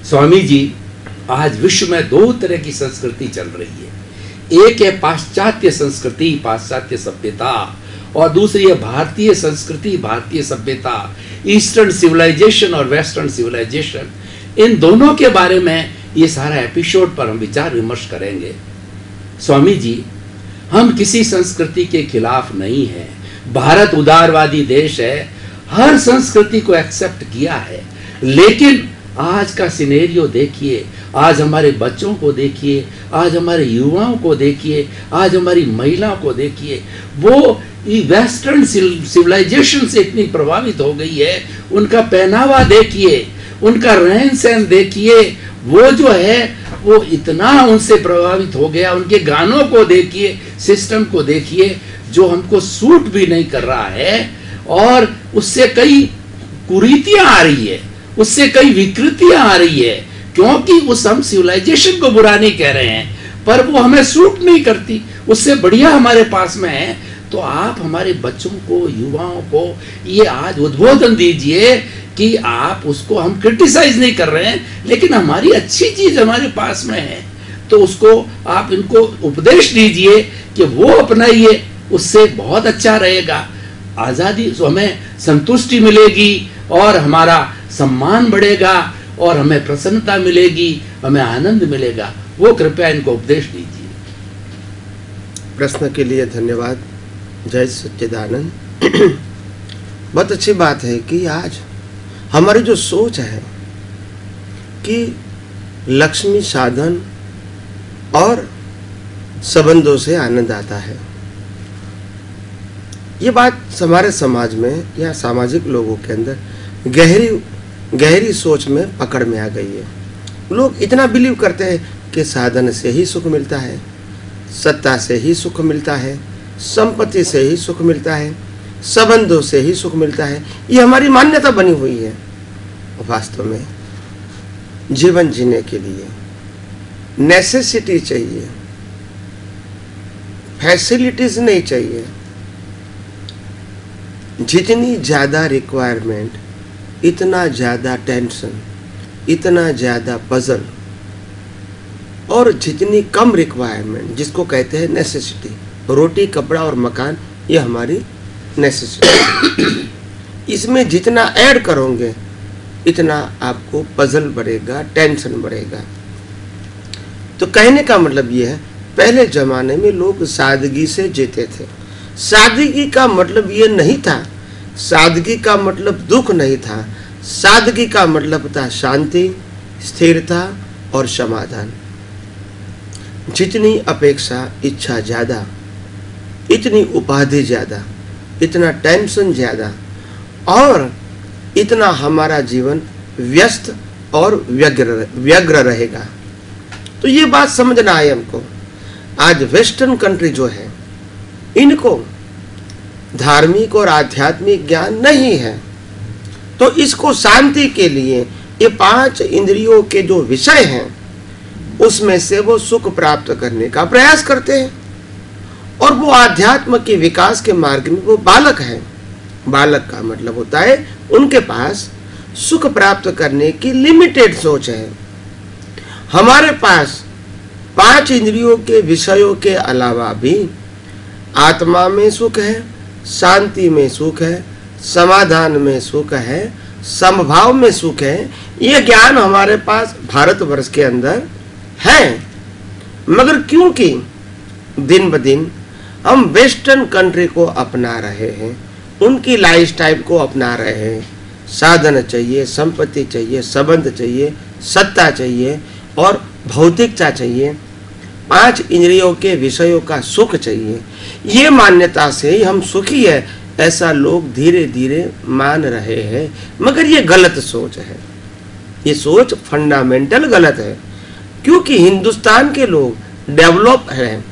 स्वामी जी, आज विश्व में दो तरह की संस्कृति चल रही है। एक है पाश्चात्य संस्कृति, पाश्चात्य सभ्यता, और दूसरी है भारतीय संस्कृति, भारतीय सभ्यता, ईस्टर्न सिविलाइजेशन और वेस्टर्न सिविलाइजेशन। इन दोनों के बारे में ये सारा एपिसोड पर हम विचार विमर्श करेंगे। स्वामी जी, हम किसी संस्कृति के खिलाफ नहीं हैं। भारत उदारवादी देश है, हर संस्कृति को एक्सेप्ट किया है, लेकिन आज का सिनेरियो देखिए, आज हमारे बच्चों को देखिए, आज हमारे युवाओं को देखिए, आज हमारी महिलाओं को देखिए, वो वेस्टर्न सिविलाइजेशन से इतनी प्रभावित हो गई है। उनका पहनावा देखिए, उनका रहन सहन देखिए, वो जो है वो इतना उनसे प्रभावित हो गया। उनके गानों को देखिए, सिस्टम को देखिए, जो हमको सूट भी नहीं कर रहा है, और उससे कई कुरीतियां आ रही है, उससे कई विकृतियां आ रही है, क्योंकि उस हम सिविलाइजेशन को बुरा नहीं कह रहे हैं, पर वो हमें सूट नहीं करती। उससे बढ़िया हमारे पास में है। तो आप हमारे बच्चों को, युवाओं को ये आज उद्बोधन दीजिए कि आप उसको, हम क्रिटिसाइज नहीं कर रहे हैं, लेकिन हमारी अच्छी चीज हमारे पास में है, तो उसको आप इनको उपदेश दीजिए कि वो अपनाइए, उससे बहुत अच्छा रहेगा। आजादी, हमें संतुष्टि मिलेगी और हमारा सम्मान बढ़ेगा और हमें प्रसन्नता मिलेगी, हमें आनंद मिलेगा। वो कृपया इनको उपदेश दीजिए। प्रश्न के लिए धन्यवाद। जय सच्चिदानंद। बहुत अच्छी बात है कि आज हमारी जो सोच है कि लक्ष्मी साधन और संबंधों से आनंद आता है, ये बात हमारे समाज में या सामाजिक लोगों के अंदर गहरी सोच में पकड़ में आ गई है। लोग इतना बिलीव करते हैं कि साधन से ही सुख मिलता है, सत्ता से ही सुख मिलता है, संपत्ति से ही सुख मिलता है, संबंधों से ही सुख मिलता है। ये हमारी मान्यता बनी हुई है। वास्तव में जीवन जीने के लिए नेसेसिटी चाहिए, फैसिलिटीज नहीं चाहिए। जितनी ज्यादा रिक्वायरमेंट, इतना ज्यादा टेंशन, इतना ज्यादा पजल, और जितनी कम रिक्वायरमेंट, जिसको कहते हैं नेसेसिटी, रोटी, कपड़ा और मकान, ये हमारी नेसेसिटी। इसमें जितना ऐड करोगे इतना आपको पजल बढ़ेगा, टेंशन बढ़ेगा। तो कहने का मतलब ये है, पहले जमाने में लोग सादगी से जीते थे। सादगी का मतलब ये नहीं था, सादगी का मतलब दुख नहीं था, सादगी का मतलब था शांति, स्थिरता और समाधान। जितनी अपेक्षा, इच्छा ज्यादा, इतनी उपाधि ज्यादा, इतना टेंशन ज्यादा, और इतना हमारा जीवन व्यस्त और व्यग्र रहेगा। तो ये बात समझना है हमको। आज वेस्टर्न कंट्री जो है, इनको धार्मिक और आध्यात्मिक ज्ञान नहीं है, तो इसको शांति के लिए ये 5 इंद्रियों के जो विषय हैं उसमें से वो सुख प्राप्त करने का प्रयास करते हैं, और वो आध्यात्म के विकास के मार्ग में वो बालक है। बालक का मतलब होता है उनके पास सुख प्राप्त करने की लिमिटेड सोच है। हमारे पास 5 इंद्रियों के विषयों के अलावा भी आत्मा में सुख है, शांति में सुख है, समाधान में सुख है, समभाव में सुख है। ये ज्ञान हमारे पास भारतवर्ष के अंदर है, मगर क्योंकि दिन ब दिन हम वेस्टर्न कंट्री को अपना रहे हैं, उनकी लाइफस्टाइल को अपना रहे हैं, साधन चाहिए, संपत्ति चाहिए, संबंध चाहिए, सत्ता चाहिए और भौतिकता चाहिए, 5 इंद्रियों के विषयों का सुख चाहिए, ये मान्यता से ही हम सुखी है, ऐसा लोग धीरे धीरे मान रहे हैं। मगर ये गलत सोच है, ये सोच फंडामेंटल गलत है। क्योंकि हिंदुस्तान के लोग डेवलप हैं,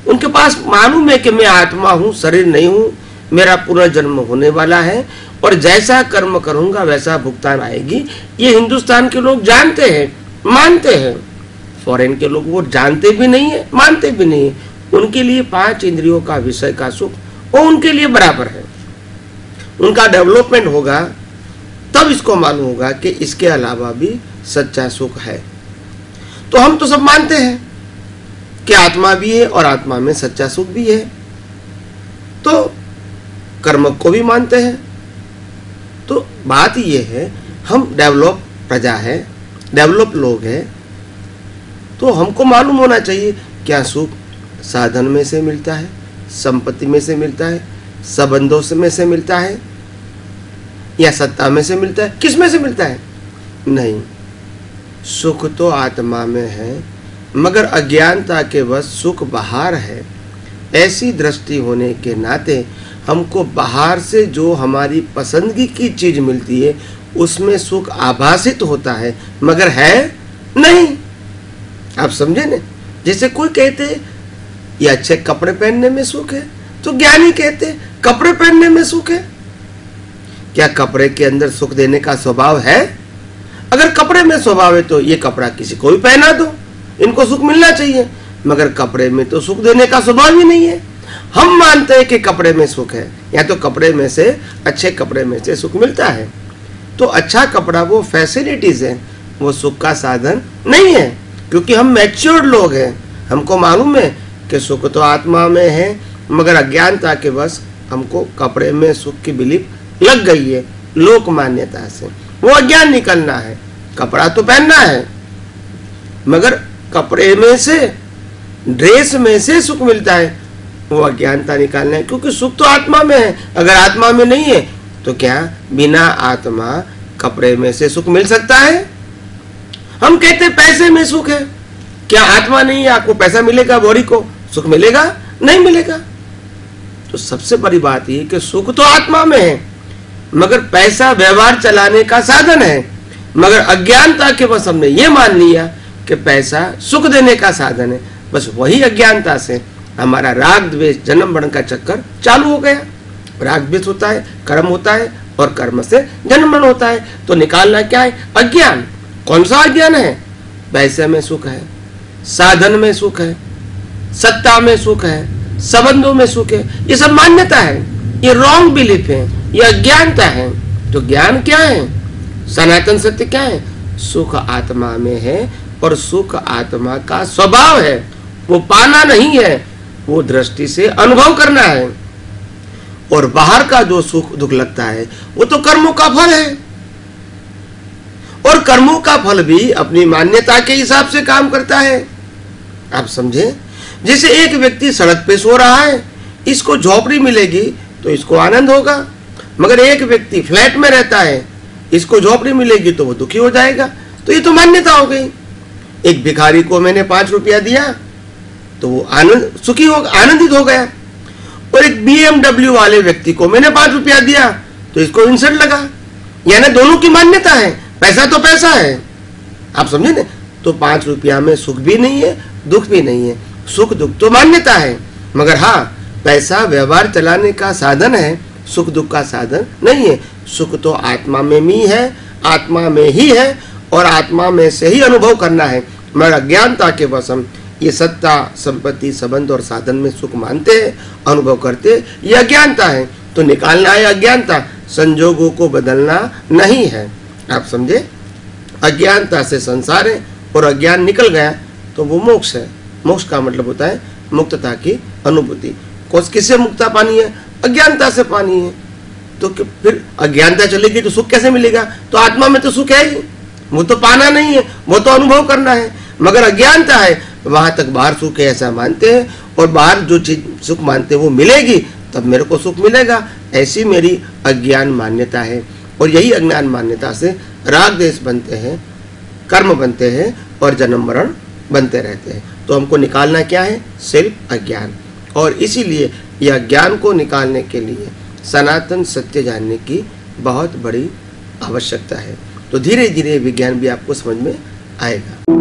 उनके पास मालूम है कि मैं आत्मा हूँ, शरीर नहीं हूँ, मेरा पुनर्जन्म होने वाला है और जैसा कर्म करूंगा वैसा भुगतान आएगी। ये हिंदुस्तान के लोग जानते हैं, मानते हैं। फॉरेन के लोग वो जानते भी नहीं है, मानते भी नहीं है। उनके लिए 5 इंद्रियों का विषय का सुख वो उनके लिए बराबर है। उनका डेवलपमेंट होगा तब इसको मालूम होगा कि इसके अलावा भी सच्चा सुख है। तो हम तो सब मानते हैं कि आत्मा भी है और आत्मा में सच्चा सुख भी है, तो कर्म को भी मानते हैं। तो बात ये है, हम डेवलप प्रजा है, डेवलप लोग हैं, तो हमको मालूम होना चाहिए क्या सुख साधन में से मिलता है, संपत्ति में से मिलता है, संबंधों में से मिलता है, या सत्ता में से मिलता है, किस में से मिलता है? नहीं, सुख तो आत्मा में है, मगर अज्ञानता के वश सुख बाहर है। ऐसी दृष्टि होने के नाते हमको बाहर से जो हमारी पसंदगी की चीज मिलती है उसमें सुख आभासित होता है, मगर है नहीं। आप समझे ना? जैसे कोई कहते ये अच्छे कपड़े पहनने में सुख है, तो ज्ञानी कहते कपड़े पहनने में सुख है। क्या कपड़े के अंदर सुख देने का स्वभाव है? अगर कपड़े में स्वभाव है तो ये कपड़ा किसी को भी पहना दो, इनको सुख मिलना चाहिए, मगर कपड़े में तो सुख देने का स्वभाव ही नहीं है। हम मानते हैं कि कपड़े में सुख है, या तो कपड़े में से, अच्छे कपड़े में से सुख मिलता है। तो अच्छा कपड़ा वो फैसिलिटीज है, वो सुख का साधन नहीं है, क्योंकि हम मैच्योर्ड लोग हैं। हमको मालूम है कि सुख तो आत्मा में है, मगर अज्ञानता के वश हमको कपड़े में सुख की बिलीफ लग गई है, लोक मान्यता से। वो अज्ञान निकलना है। कपड़ा तो पहनना है, मगर कपड़े में से, ड्रेस में से सुख मिलता है, वो अज्ञानता निकालना है, क्योंकि सुख तो आत्मा में है। अगर आत्मा में नहीं है तो क्या बिना आत्मा कपड़े में से सुख मिल सकता है? हम कहते पैसे में सुख है, क्या आत्मा नहीं है? आपको पैसा मिलेगा, बॉडी को सुख मिलेगा? नहीं मिलेगा। तो सबसे बड़ी बात यह कि सुख तो आत्मा में है, मगर पैसा व्यवहार चलाने का साधन है। मगर अज्ञानता के बस हमने ये मान लिया कि पैसा सुख देने का साधन है। बस वही अज्ञानता से हमारा राग द्वेष जन्म मरण का चक्कर चालू हो गया। राग द्वेष होता है, कर्म होता है, और कर्म से जन्म मरण होता है। तो निकालना क्या है? अज्ञान। कौन सा अज्ञान है? पैसे में सुख है, साधन में सुख है, सत्ता में सुख है, संबंधों में सुख है। ये सब मान्यता है, ये रॉन्ग बिलीफ है, ये अज्ञानता है। तो ज्ञान क्या है? सनातन सत्य क्या है? सुख आत्मा में है, और सुख आत्मा का स्वभाव है। वो पाना नहीं है, वो दृष्टि से अनुभव करना है। और बाहर का जो सुख दुख लगता है वो तो कर्मों का फल है, और कर्मों का फल भी अपनी मान्यता के हिसाब से काम करता है। आप समझे? जैसे एक व्यक्ति सड़क पे सो रहा है, इसको झोपड़ी मिलेगी तो इसको आनंद होगा, मगर एक व्यक्ति फ्लैट में रहता है, इसको झोपड़ी मिलेगी तो वो दुखी हो जाएगा। तो ये तो मान्यता हो गई। एक भिखारी को मैंने 5 रुपया दिया तो वो सुखी हो, आनंदित हो गया, और एक BMW वाले व्यक्ति को मैंने 5 रुपया दिया तो इसको इंसल्ट लगा। यानी दोनों की मान्यता है, पैसा तो पैसा है। आप समझे ना? तो 5 रुपया में सुख भी नहीं है, दुख भी नहीं है। सुख दुख तो मान्यता है, मगर हाँ, पैसा व्यवहार चलाने का साधन है, सुख दुख का साधन नहीं है। सुख तो आत्मा में ही है, आत्मा में ही है, और आत्मा में से ही अनुभव करना है। मगर अज्ञानता के वश हम ये सत्ता, संपत्ति, संबंध और साधन में सुख मानते हैं, अनुभव करते हैं। ये अज्ञानता है। तो निकालना है अज्ञानता, संजोगों को बदलना नहीं है। आप समझे? अज्ञानता से संसार है, और अज्ञान निकल गया तो वो मोक्ष है। मोक्ष का मतलब होता है मुक्तता की अनुभूति। किससे मुक्ता पानी है? अज्ञानता से पानी है। तो फिर अज्ञानता चलेगी तो सुख कैसे मिलेगा? तो आत्मा में तो सुख है ही, वो तो पाना नहीं है, वो तो अनुभव करना है। मगर अज्ञानता है, वहां तक बाहर सुख है ऐसा मानते हैं, और बाहर जो चीज सुख मानते हैं वो मिलेगी तब मेरे को सुख मिलेगा, ऐसी मेरी अज्ञान मान्यता है। और यही अज्ञान मान्यता से राग देश बनते हैं, कर्म बनते हैं, और जन्म मरण बनते रहते हैं। तो हमको निकालना क्या है? सिर्फ अज्ञान। और इसीलिए यह अज्ञान को निकालने के लिए सनातन सत्य जानने की बहुत बड़ी आवश्यकता है। तो धीरे धीरे विज्ञान भी आपको समझ में आएगा।